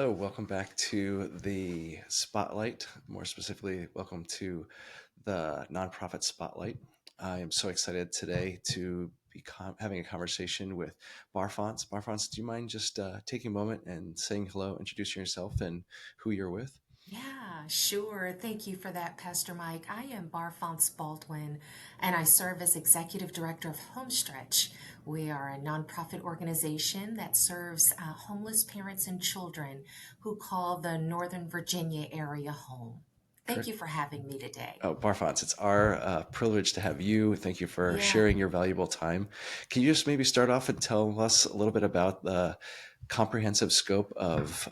So, welcome back to the Spotlight. More specifically, welcome to the Nonprofit Spotlight. I am so excited today to be having a conversation with Barfonce. Barfonce, do you mind just taking a moment and saying hello, introducing yourself and who you're with? Yeah, sure. Thank you for that, Pastor Mike. I am Barfonce Baldwin, and I serve as Executive Director of Homestretch. We are a nonprofit organization that serves homeless parents and children who call the Northern Virginia area home. Thank Great. you for having me today. Oh, Barfonce, it's our privilege to have you. Thank you for Yeah. sharing your valuable time. Can you just maybe start off and tell us a little bit about the comprehensive scope of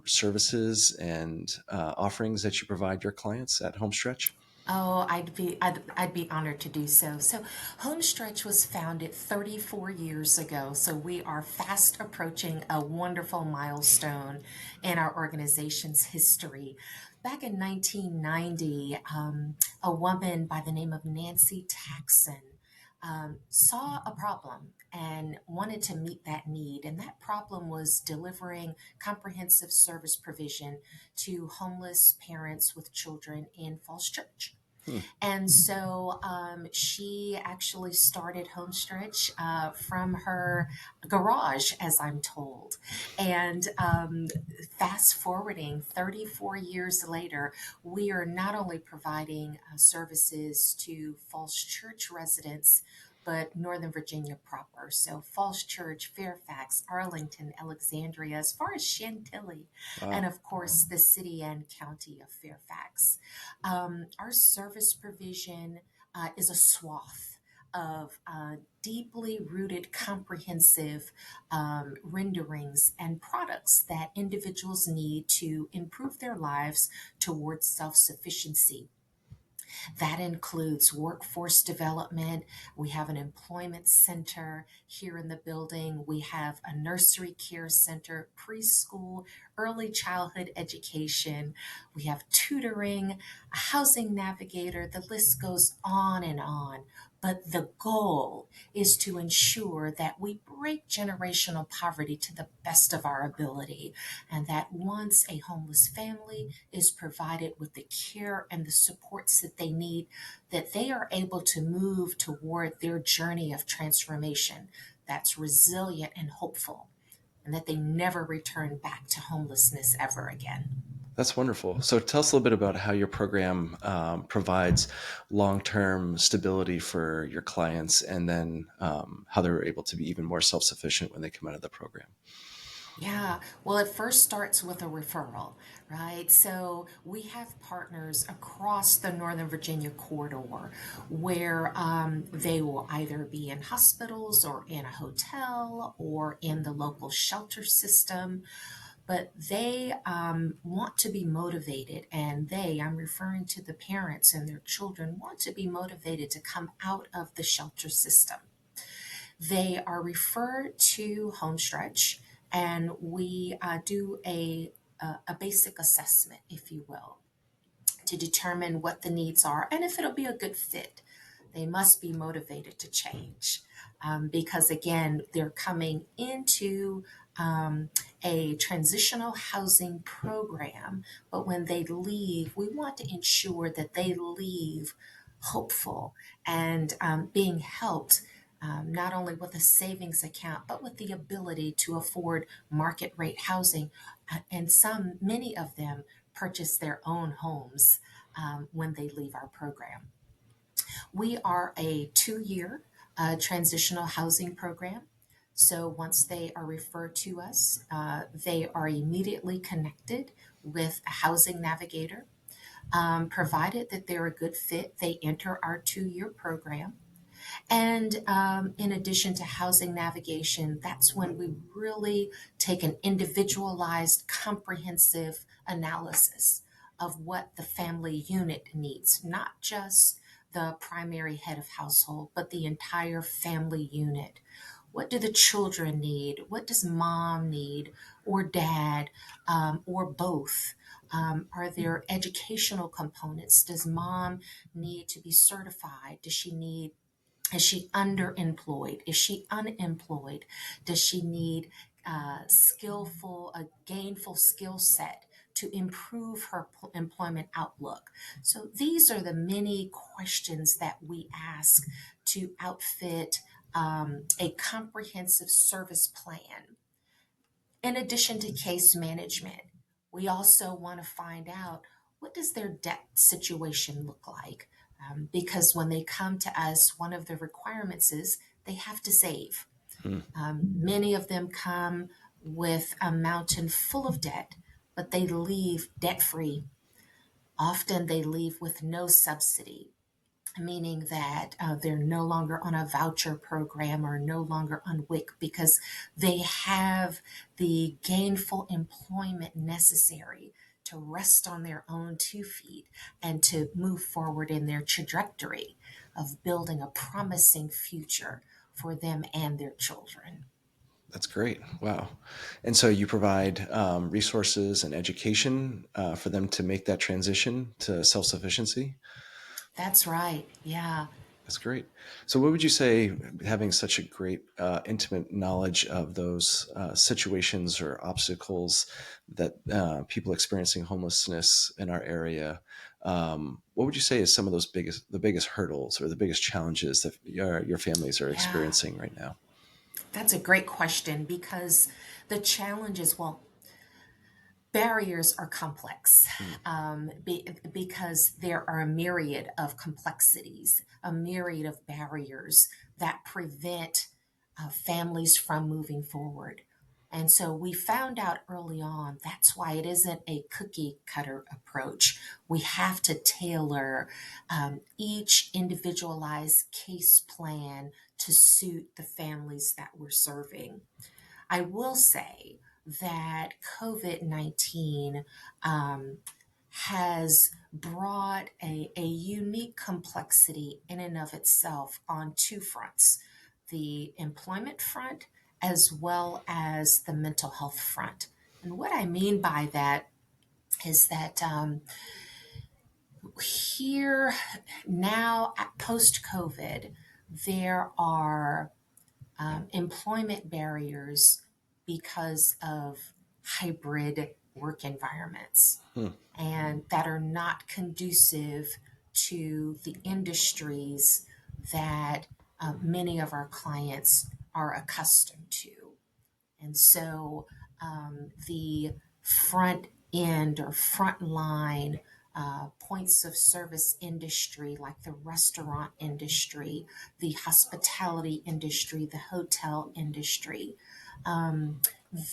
services and offerings that you provide your clients at Homestretch? Oh, I'd be honored to do so. So, Homestretch was founded 34 years ago, so we are fast approaching a wonderful milestone in our organization's history. Back in 1990, a woman by the name of Nancy Taxon saw a problem and wanted to meet that need. And that problem was delivering comprehensive service provision to homeless parents with children in Falls Church. Hmm. And so she actually started Homestretch from her garage, as I'm told. And fast forwarding 34 years later, we are not only providing services to Falls Church residents, but Northern Virginia proper. So Falls Church, Fairfax, Arlington, Alexandria, as far as Chantilly, and Wow. of course the city and county of Fairfax. Our service provision is a swath of deeply rooted, comprehensive renderings and products that individuals need to improve their lives towards self sufficiency. That includes workforce development. We have an employment center here in the building. We have a nursery care center, preschool, early childhood education. We have tutoring, a housing navigator. The list goes on and on. But the goal is to ensure that we break generational poverty to the best of our ability, and that once a homeless family is provided with the care and the supports that they need, that they are able to move toward their journey of transformation that's resilient and hopeful, and that they never return back to homelessness ever again. That's wonderful. So tell us a little bit about how your program provides long-term stability for your clients, and then how they're able to be even more self-sufficient when they come out of the program. Yeah, well, it first starts with a referral, right? So we have partners across the Northern Virginia corridor where they will either be in hospitals or in a hotel or in the local shelter system, but they want to be motivated, and I'm referring to the parents and their children, want to be motivated to come out of the shelter system. They are referred to Homestretch, and we do a basic assessment, if you will, to determine what the needs are and if it'll be a good fit. They must be motivated to change because, again, they're coming into a transitional housing program. But when they leave, we want to ensure that they leave hopeful and being helped. Not only with a savings account, but with the ability to afford market rate housing. And many of them purchase their own homes when they leave our program. We are a 2 year transitional housing program. So once they are referred to us, they are immediately connected with a housing navigator. Provided that they're a good fit, they enter our 2 year program. And in addition to housing navigation, that's when we really take an individualized, comprehensive analysis of what the family unit needs, not just the primary head of household, but the entire family unit. What do the children need? What does mom need, or dad, or both? Are there educational components? Does mom need to be certified? Does she need Is she underemployed? Is she unemployed? Does she need a gainful skill set to improve her employment outlook. So these are the many questions that we ask to outfit a comprehensive service plan. In addition to case management, we also want to find out what does their debt situation look like? Because when they come to us, one of the requirements is they have to save. Hmm. Many of them come with a mountain full of debt, but they leave debt free. Often they leave with no subsidy, meaning that they're no longer on a voucher program or no longer on WIC because they have the gainful employment necessary to rest on their own 2 feet and to move forward in their trajectory of building a promising future for them and their children. That's great. Wow. And so you provide resources and education for them to make that transition to self sufficiency. That's right. Yeah. That's great. So, what would you say, having such a great, intimate knowledge of those situations or obstacles that people experiencing homelessness in our area, what would you say is some of the biggest hurdles or the biggest challenges that your families are Yeah. experiencing right now? That's a great question because the challenge is, well, barriers are complex Hmm. because there are a myriad of complexities, a myriad of barriers that prevent families from moving forward. And so we found out early on that's why it isn't a cookie cutter approach. We have to tailor each individualized case plan to suit the families that we're serving. I will say that COVID 19 has brought a unique complexity in and of itself on two fronts, the employment front as well as the mental health front. And what I mean by that is that here now, post COVID, there are employment barriers because of hybrid work environments Hmm. and that are not conducive to the industries that many of our clients are accustomed to. And so the front end or front line points of service industry, like the restaurant industry, the hospitality industry, the hotel industry, um,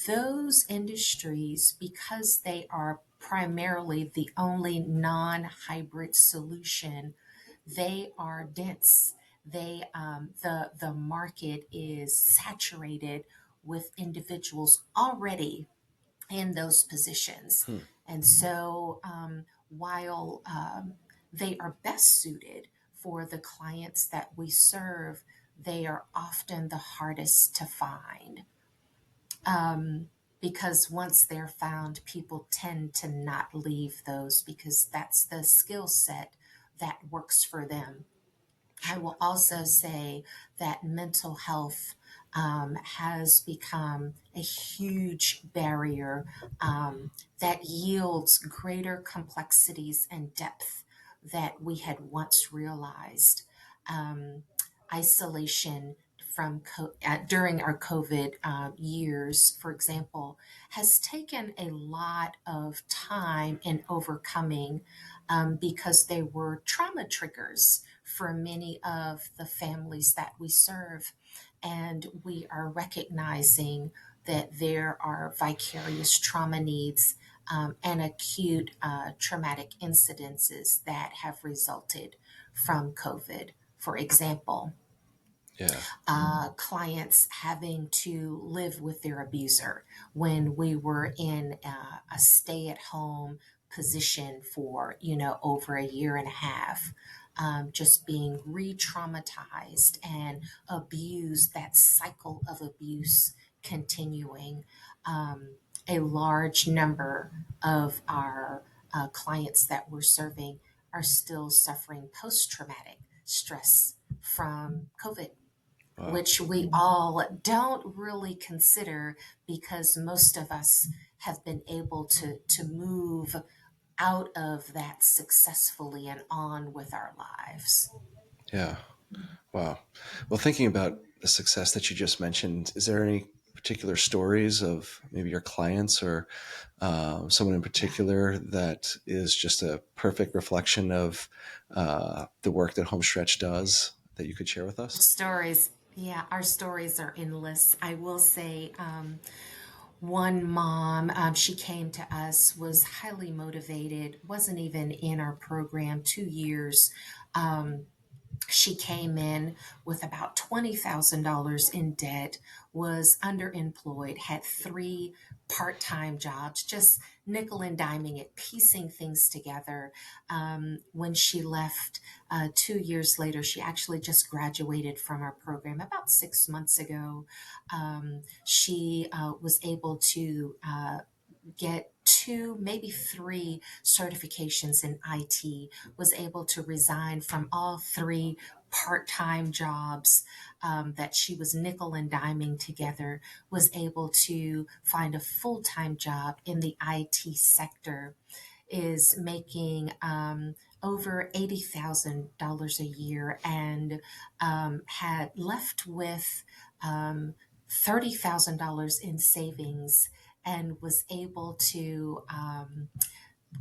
those industries, because they are primarily the only non hybrid solution, they are dense. The market is saturated with individuals already in those positions. Hmm. And so, while they are best suited for the clients that we serve, they are often the hardest to find. Because once they're found, people tend to not leave those because that's the skill set that works for them. I Sure. will also say that mental health has become a huge barrier that yields greater complexities and depth that we had once realized. Um, Isolation during our COVID years, for example, has taken a lot of time in overcoming because they were trauma triggers for many of the families that we serve. And we are recognizing that there are vicarious trauma needs and acute traumatic incidences that have resulted from COVID. For example, Yeah. clients having to live with their abuser when we were in a stay at home position for over a year and a half, just being re-traumatized and abused, that cycle of abuse continuing. A large number of our clients that we're serving are still suffering post-traumatic stress from COVID. Wow. which we all don't really consider because most of us have been able to move out of that successfully and on with our lives. Yeah. Wow. Well, thinking about the success that you just mentioned, is there any particular stories of maybe your clients or someone in Yeah. particular that is just a perfect reflection of the work that Homestretch does that you could share with us? Stories. Yeah, our stories are endless. I will say, one mom, she came to us, was highly motivated, wasn't even in our program 2 years. She came in with about $20,000 in debt, was underemployed, had three part time jobs, just nickel and diming it, piecing things together. When she left 2 years later, she actually just graduated from our program about 6 months ago. She was able to get two, maybe three certifications in IT, was able to resign from all three part time jobs that she was nickel and diming together, was able to find a full time job in the IT sector, is making over $80,000 a year, and had left with $30,000 in savings, and was able to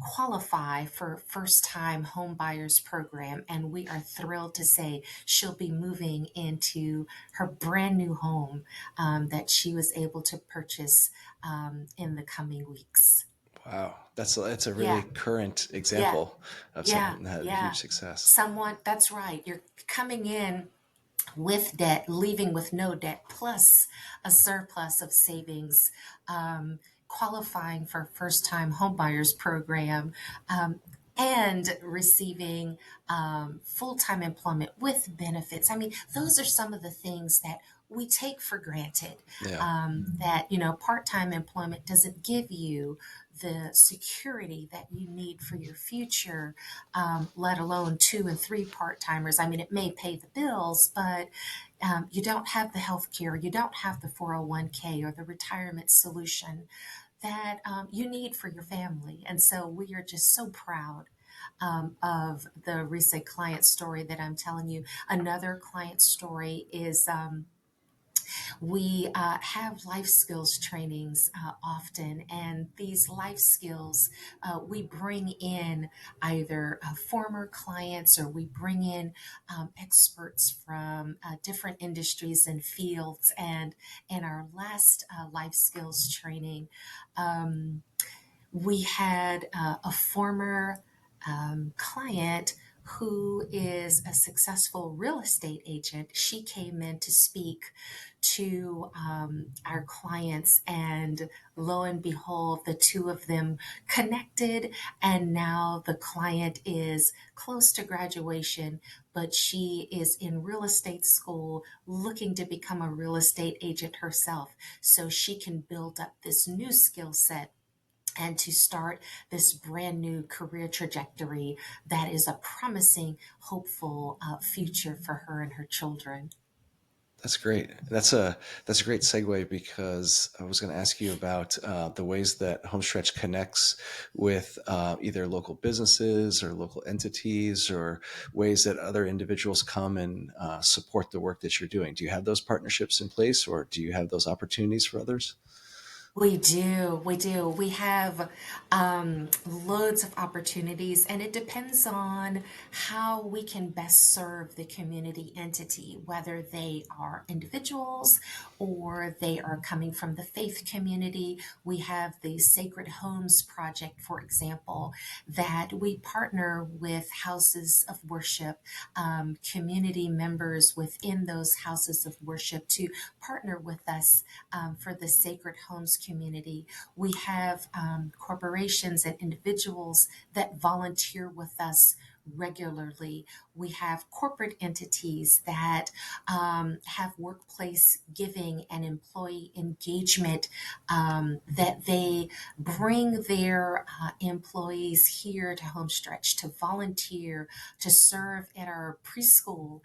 qualify for first time home buyers program. And we are thrilled to say she'll be moving into her brand new home that she was able to purchase in the coming weeks. Wow, that's a really Yeah, current yeah, example of yeah, someone that had yeah. huge success. Someone, that's right. You're coming in with debt, leaving with no debt, plus a surplus of savings, qualifying for first time homebuyers program, um, and receiving full time employment with benefits. I mean, those are some of the things that we take for granted. Yeah, That, part time employment doesn't give you the security that you need for your future, let alone two and three part timers. I mean, it may pay the bills, but you don't have the health care, you don't have the 401k or the retirement solution that you need for your family. And so we are just so proud of the recent client story that I'm telling you. Another client story is we have life skills trainings often, and these life skills, we bring in either former clients, or we bring in experts from different industries and fields. And in our last life skills training, um, we had a former client who is a successful real estate agent. She came in to speak to our clients, and lo and behold, the two of them connected. And now the client is close to graduation, but she is in real estate school looking to become a real estate agent herself, so she can build up this new skill set and to start this brand new career trajectory that is a promising, hopeful future for her and her children. that's great. That's a great segue because I was going to ask you about the ways that Homestretch connects with either local businesses or local entities, or ways that other individuals come and support the work that you're doing. Do you have those partnerships in place, or do you have those opportunities for others? We do. We do. We have loads of opportunities, and it depends on how we can best serve the community entity, whether they are individuals or they are coming from the faith community. We have the Sacred Homes Project, for example, that we partner with houses of worship, community members within those houses of worship to partner with us for the Sacred Homes community. We have corporations and individuals that volunteer with us regularly. We have corporate entities that have workplace giving and employee engagement, that they bring their employees here to Homestretch to volunteer, to serve at our preschool,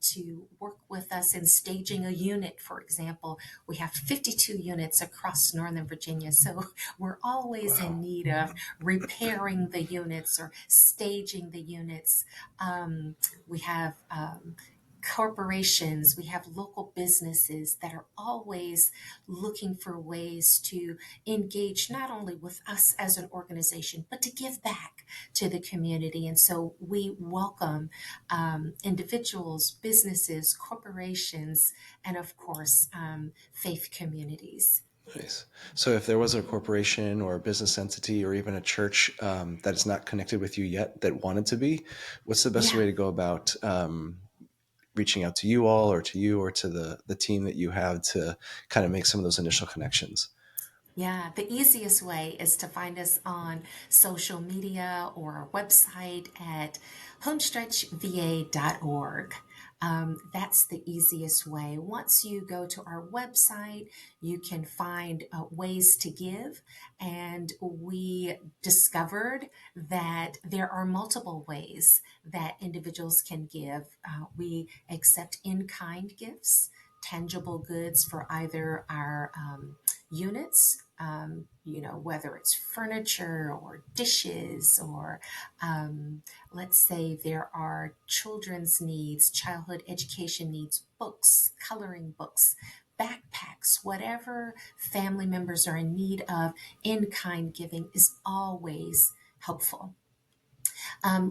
to work with us in staging a unit, for example. We have 52 units across Northern Virginia, so we're always in Wow. need of repairing the units or staging the units. We have corporations, we have local businesses that are always looking for ways to engage not only with us as an organization, but to give back to the community. And so we welcome individuals, businesses, corporations, and of course, faith communities. Nice. So, if there was a corporation or a business entity or even a church that is not connected with you yet that wanted to be, what's the best Yeah. way to go about reaching out to you all or to you or to the team that you have to kind of make some of those initial connections? Yeah, the easiest way is to find us on social media or our website at homestretchva.org. That's the easiest way. Once you go to our website, you can find ways to give. And we discovered that there are multiple ways that individuals can give. We accept in kind gifts, tangible goods for either our units, whether it's furniture or dishes, or let's say there are children's needs, childhood education needs, books, coloring books, backpacks, whatever family members are in need of, in kind giving is always helpful.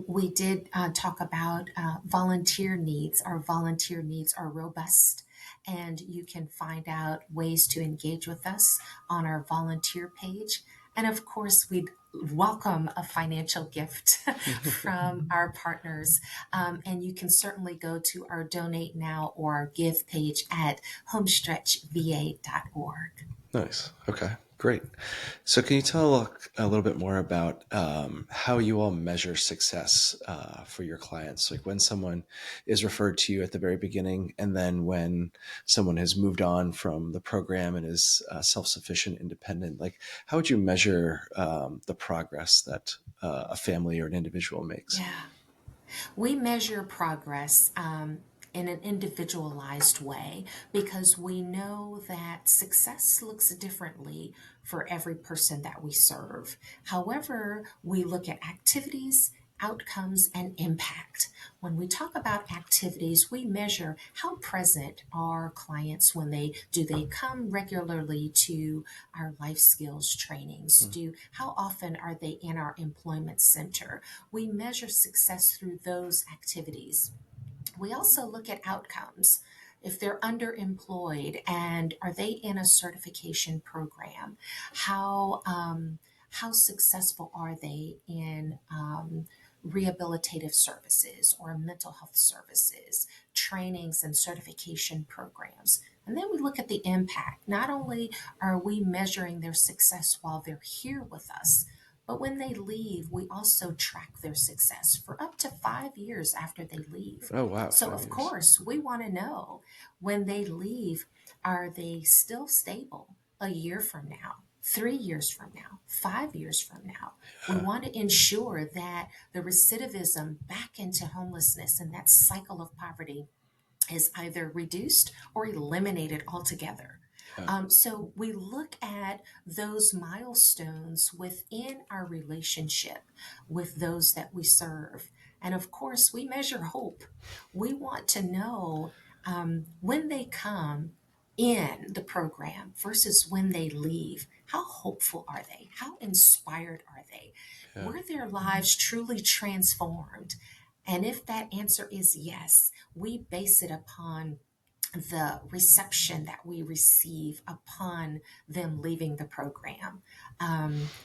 We did talk about volunteer needs. Our volunteer needs are robust, and you can find out ways to engage with us on our volunteer page. And of course, we'd welcome a financial gift from our partners. And you can certainly go to our donate now or our give page at homestretchva.org. Nice. Okay. Great. So, can you tell a little bit more about how you all measure success for your clients? Like when someone is referred to you at the very beginning, and then when someone has moved on from the program and is self sufficient, independent, like how would you measure the progress that a family or an individual makes? Yeah. We measure progress in an individualized way because we know that success looks differently for every person that we serve. However, we look at activities, outcomes, and impact. When we talk about activities, we measure how present are clients when they come regularly to our life skills trainings? Mm. How often are they in our employment center? We measure success through those activities. We also look at outcomes. If they're underemployed and are they in a certification program, how successful are they in rehabilitative services or mental health services, trainings and certification programs? And then we look at the impact. Not only are we measuring their success while they're here with us, but when they leave, we also track their success for up to 5 years after they leave. Oh, wow. So, Five of years. course, we want to know when they leave, are they still stable a year from now, 3 years from now, 5 years from now? We Yeah. want to ensure that the recidivism back into homelessness and that cycle of poverty is either reduced or eliminated altogether. Yeah. So we look at those milestones within our relationship with those that we serve. And of course, we measure hope. We want to know when they come in the program versus when they leave, how hopeful are they? How inspired are they? Yeah. Were their lives truly transformed? And if that answer is yes, we base it upon the reception that we receive upon them leaving the program.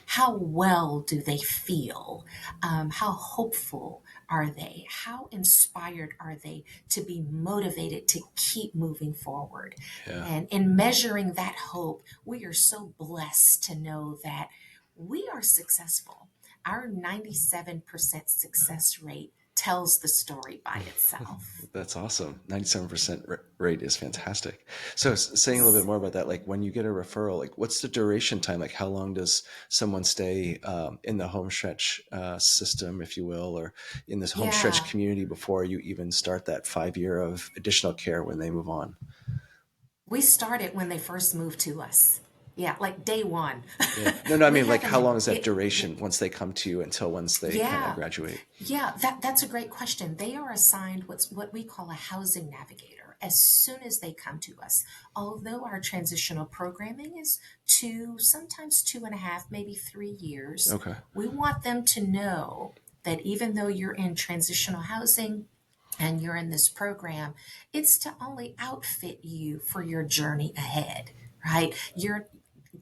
How well do they feel? How hopeful are they? How inspired are they to be motivated to keep moving forward? Yeah. And in measuring that hope, we are so blessed to know that we are successful. our 97% success rate tells the story by itself. That's awesome. 97% rate is fantastic. So saying a little bit more about that, like when you get a referral, like what's the duration time? Like how long does someone stay in the home stretch system, if you will, or in this home Yeah, stretch community before you even start that 5 year of additional care when they move on? we started when they first moved to us. Yeah, like day one. Yeah. No, no, I We mean, like have how an long is that yeah, duration once they come to you until once they kind of yeah, graduate? yeah. That's a great question. They are assigned what we call a housing navigator as soon as they come to us. Although our transitional programming is two, sometimes 2.5, maybe 3 years, Okay. we want them to know that even though you're in transitional housing and you're in this program, it's to only outfit you for your journey ahead, right?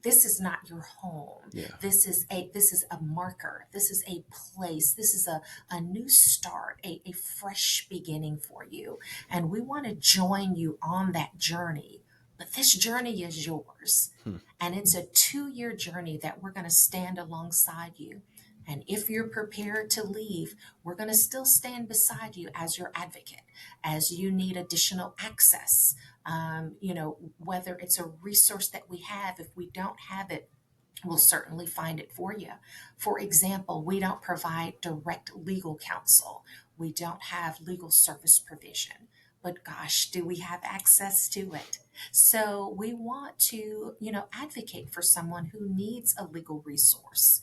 This is not your home. Yeah. This is a marker. This is a place. This is a new start, a fresh beginning for you. And we want to join you on that journey. But this journey is yours. Hmm. And it's a 2 year journey that we're going to stand alongside you. And if you're prepared to leave, we're going to still stand beside you as your advocate, as you need additional access. Whether it's a resource that we have, if we don't have it, we'll certainly find it for you. For example, we don't provide direct legal counsel. We don't have legal service provision. But gosh, do we have access to it? So we want to, advocate for someone who needs a legal resource.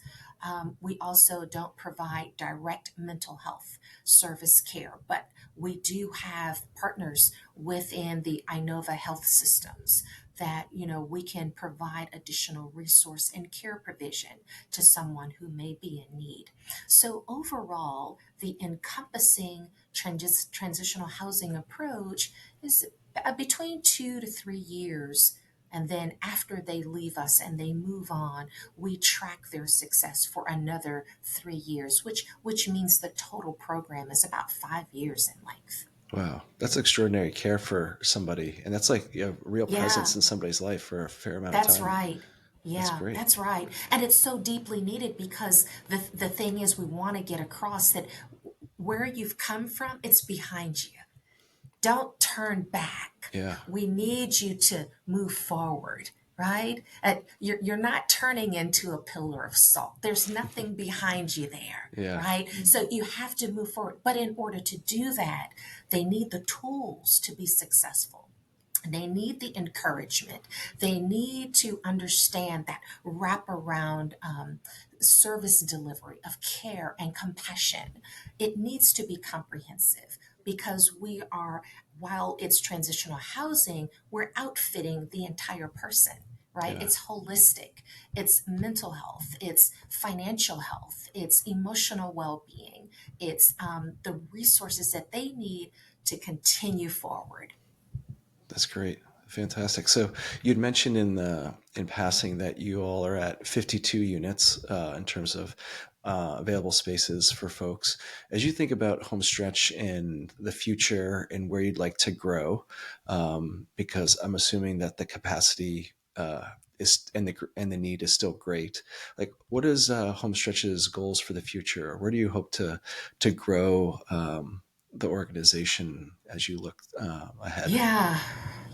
We also don't provide direct mental health service care, but we do have partners within the Inova health systems that we can provide additional resource and care provision to someone who may be in need. So overall, the encompassing transitional housing approach is between 2 to 3 years. And then after they leave us and they move on, we track their success for another 3 years, which means the total program is about 5 years in length. Wow, that's extraordinary care for somebody, and that's like a real Yeah, presence in somebody's life for a fair amount of that's time. right. That's Yeah, great. that's right. And it's so deeply needed because the thing is we want to get across that where you've come from, it's behind you. Don't turn back. Yeah, We need you to move forward, right? You're not turning into a pillar of salt. There's nothing behind you there, yeah, right? So you have to move forward. But in order to do that, they need the tools to be successful. They need the encouragement. They need to understand that wraparound service delivery of care and compassion. It needs to be comprehensive because while it's transitional housing, we're outfitting the entire person, right? yeah. It's holistic, it's mental health, it's financial health, it's emotional well being, it's the resources that they need to continue forward. That's great. Fantastic. So you'd mentioned in passing that you all are at 52 units in terms of available spaces for folks. As you think about Homestretch in the future and where you'd like to grow, because I'm assuming that the capacity is and the need is still great. Like, what is Homestretch's goals for the future? Where do you hope to grow? The organization as you look ahead? Yeah,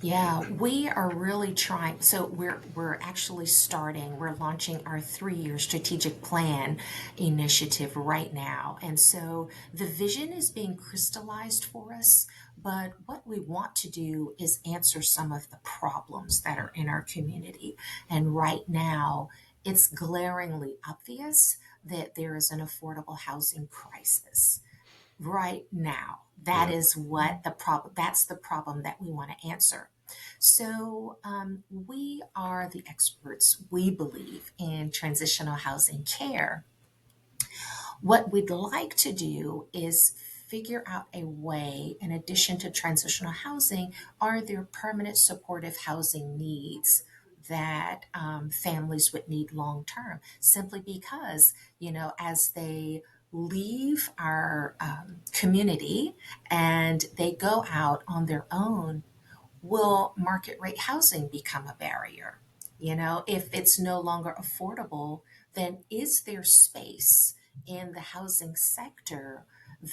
yeah, we are really trying. So we're actually starting. We're launching our 3 year strategic plan initiative right now, and so the vision is being crystallized for us. But what we want to do is answer some of the problems that are in our community, and right now it's glaringly obvious that there is an affordable housing crisis right now. That Yeah. is what the problem. That's the problem that we want to answer. So we are the experts. We believe in transitional housing care. What we'd like to do is figure out a way, in addition to transitional housing, are there permanent supportive housing needs that families would need long term? Simply because, as they leave our community and they go out on their own, will market rate housing become a barrier? If it's no longer affordable, then is there space? in the housing sector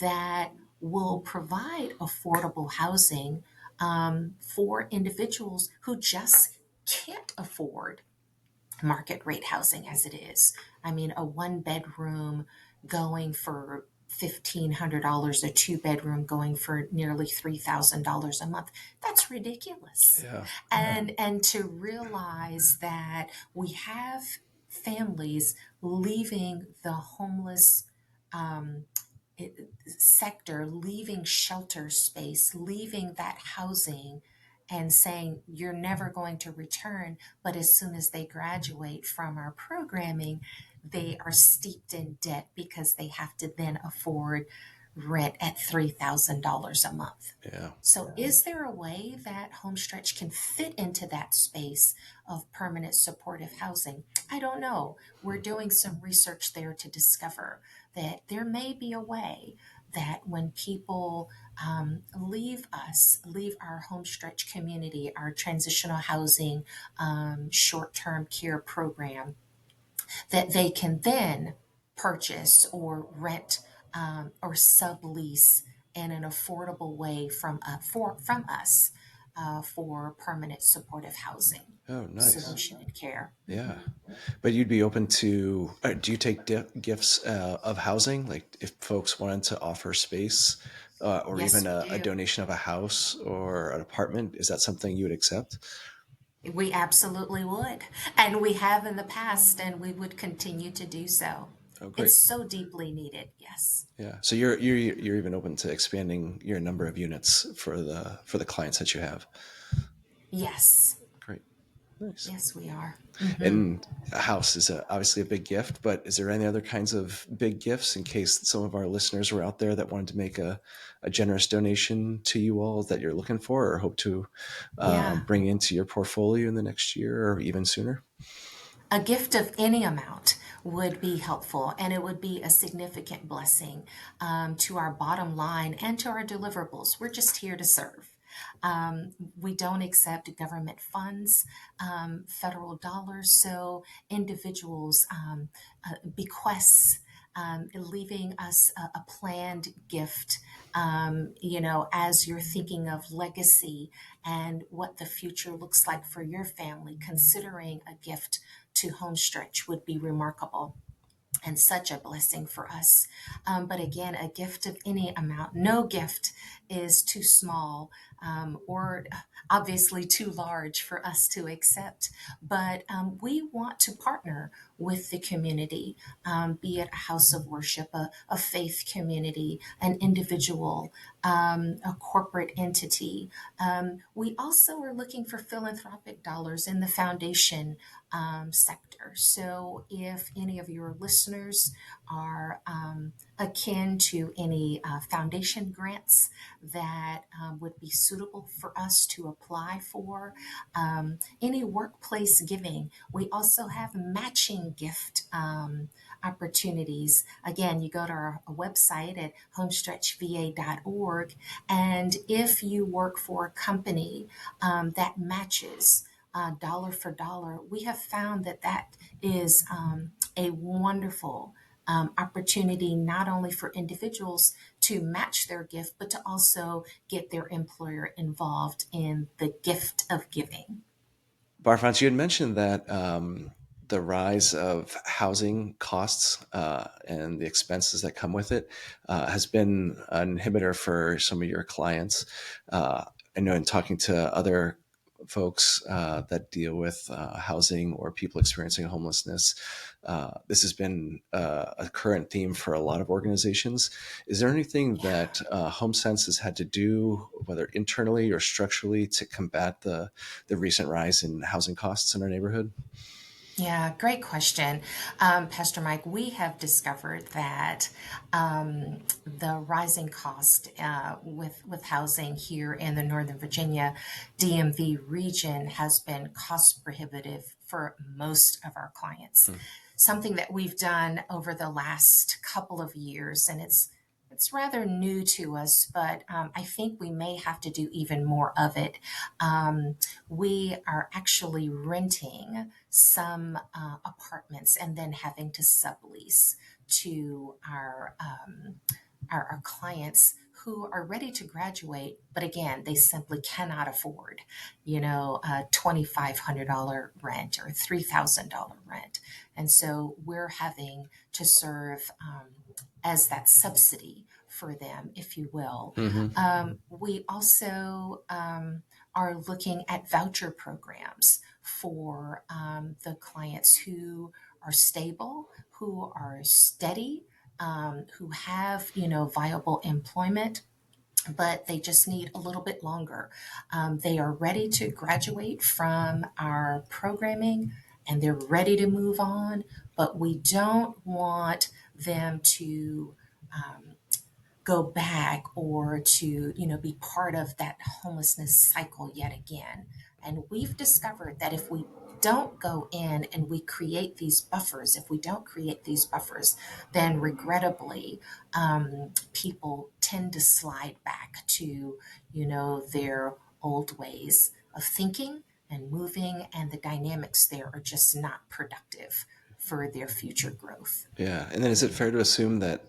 that will provide affordable housing for individuals who just can't afford market rate housing as it is. I mean, a one bedroom going for $1,500, a two bedroom going for nearly $3,000 a month. That's ridiculous. Yeah. And to realize that we have families leaving the homeless um, sector, leaving shelter space, leaving that housing, and saying, you're never going to return. But as soon as they graduate from our programming, they are steeped in debt because they have to then afford rent at $3,000 a month. Yeah. So, is there a way that Homestretch can fit into that space of permanent supportive housing? I don't know. We're doing some research there to discover that there may be a way that when people leave us, leave our Homestretch community, our transitional housing short term care program, that they can then purchase or rent or sublease in an affordable way from us for permanent supportive housing Oh, nice. solution and care. Yeah. But you'd be open to, do you take gifts of housing? Like if folks wanted to offer space or even Yes, we a do. donation of a house or an apartment, is that something you would accept? We absolutely would. And we have in the past, and we would continue to do so. Oh, great. It's so deeply needed. Yes. Yeah. So you're even open to expanding your number of units for the clients that you have. Yes. Great. Nice. Yes, we are. And a house is obviously a big gift, but is there any other kinds of big gifts in case some of our listeners were out there that wanted to make a generous donation to you all that you're looking for or hope to Yeah. bring into your portfolio in the next year or even sooner? A gift of any amount would be helpful, and it would be a significant blessing to our bottom line and to our deliverables. We're just here to serve. We don't accept government funds, federal dollars, so individuals bequests. Leaving us a planned gift, as you're thinking of legacy and what the future looks like for your family, considering a gift to Homestretch would be remarkable and such a blessing for us. But again, a gift of any amount, no gift is too small or obviously too large for us to accept. But we want to partner with the community, be it a house of worship, a faith community, an individual, a corporate entity. We also are looking for philanthropic dollars in the foundation sector. So if any of your listeners are akin to any foundation grants that would be suitable for us to apply for, any workplace giving, we also have matching gift opportunities. Again, you go to our website at homestretchva.org, and if you work for a company that matches dollar for dollar, we have found that that is a wonderful opportunity not only for individuals to match their gift, but to also get their employer involved in the gift of giving. Barfonce, you had mentioned that the rise of housing costs and the expenses that come with it has been an inhibitor for some of your clients. I know in talking to other folks that deal with housing or people experiencing homelessness, this has been a current theme for a lot of organizations. Is there anything Yeah. that HomeSense has had to do, whether internally or structurally, to combat the recent rise in housing costs in our neighborhood? Yeah, great question, Pastor Mike. We have discovered that the rising cost with housing here in the Northern Virginia DMV region has been cost prohibitive for most of our clients. Hmm. Something that we've done over the last couple of years, and it's rather new to us, but I think we may have to do even more of it. We are actually renting some apartments and then having to sublease to our clients who are ready to graduate, but again, they simply cannot afford, a $2,500 rent or $3,000 rent. And so we're having to serve as that subsidy for them, if you will. Hmm. We also are looking at voucher programs for the clients who are stable, who are steady, who have viable employment, but they just need a little bit longer. They are ready to graduate from our programming and they're ready to move on, but we don't want them to go back or to be part of that homelessness cycle yet again. And we've discovered that if we don't go in and we create these buffers, if we don't create these buffers, then regrettably people tend to slide back to their old ways of thinking and moving, and the dynamics there are just not productive for their future growth. Yeah, and then is it fair to assume that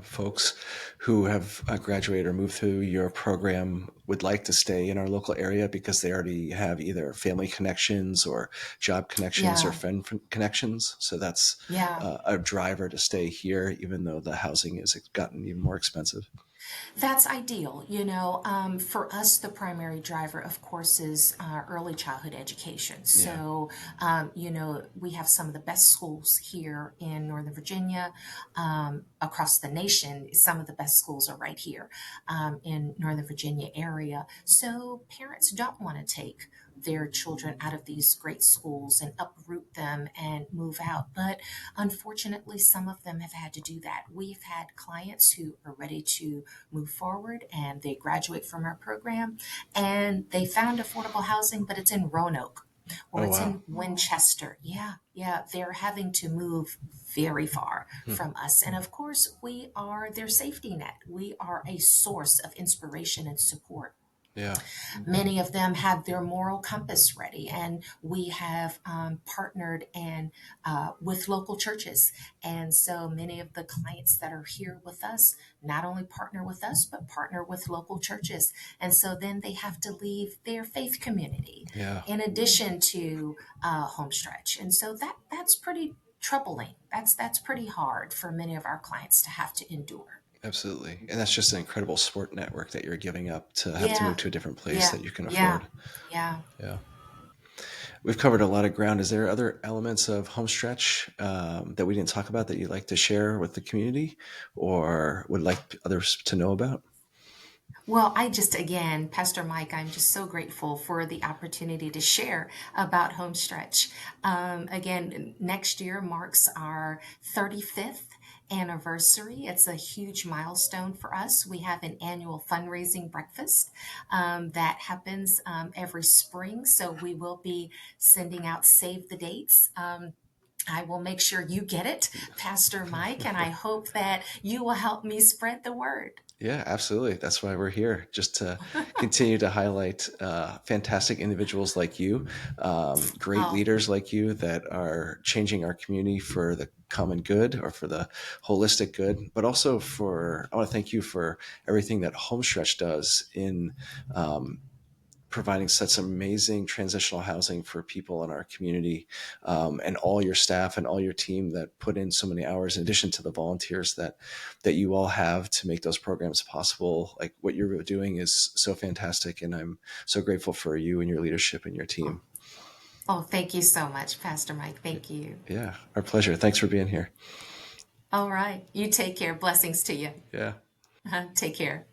folks who have graduated or moved through your program would like to stay in our local area because they already have either family connections or job connections or Yeah, friend connections? So that's yeah. a driver to stay here, even though the housing has gotten even more expensive. That's ideal. For us, the primary driver, of course, is early childhood education. Yeah. So, we have some of the best schools here in Northern Virginia, across the nation. Some of the best schools are right here in Northern Virginia area. So, parents don't want to take their children out of these great schools and uproot them and move out. But unfortunately, some of them have had to do that. We've had clients who are ready to move forward and they graduate from our program and they found affordable housing, but it's in Roanoke or Oh, it's wow. in Winchester. Yeah, yeah, they're having to move very far Hmm. from us. And of course, we are their safety net. We are a source of inspiration and support. Yeah. Many of them have their moral compass ready, and we have partnered and with local churches. And so many of the clients that are here with us not only partner with us, but partner with local churches. And so then they have to leave their faith community Yeah. in addition to Homestretch. And so that's pretty troubling. That's pretty hard for many of our clients to have to endure. Absolutely. And that's just an incredible support network that you're giving up to have to move Yeah, to a different place yeah, that you can yeah, afford. yeah. Yeah. We've covered a lot of ground. Is there other elements of Homestretch that we didn't talk about that you'd like to share with the community or would like others to know about? Well, again, Pastor Mike, I'm just so grateful for the opportunity to share about Homestretch. Again, next year marks our 35th anniversary. It's a huge milestone for us. We have an annual fundraising breakfast that happens every spring. So we will be sending out save the dates. I will make sure you get it, Pastor Mike, and I hope that you will help me spread the word. Yeah, absolutely. That's why we're here, just to continue to highlight fantastic individuals like you, great Oh, leaders like you that are changing our community for the common good or for the holistic good, but also I want to thank you for everything that Homestretch does in providing such amazing transitional housing for people in our community, and all your staff and all your team that put in so many hours in addition to the volunteers that you all have to make those programs possible. Like what you're doing is so fantastic, and I'm so grateful for you and your leadership and your oh, team. oh, thank you so much, Pastor Mike. Thank you. Yeah, our pleasure. Thanks for being here. All right. You take care. Blessings to you. Yeah. Take care.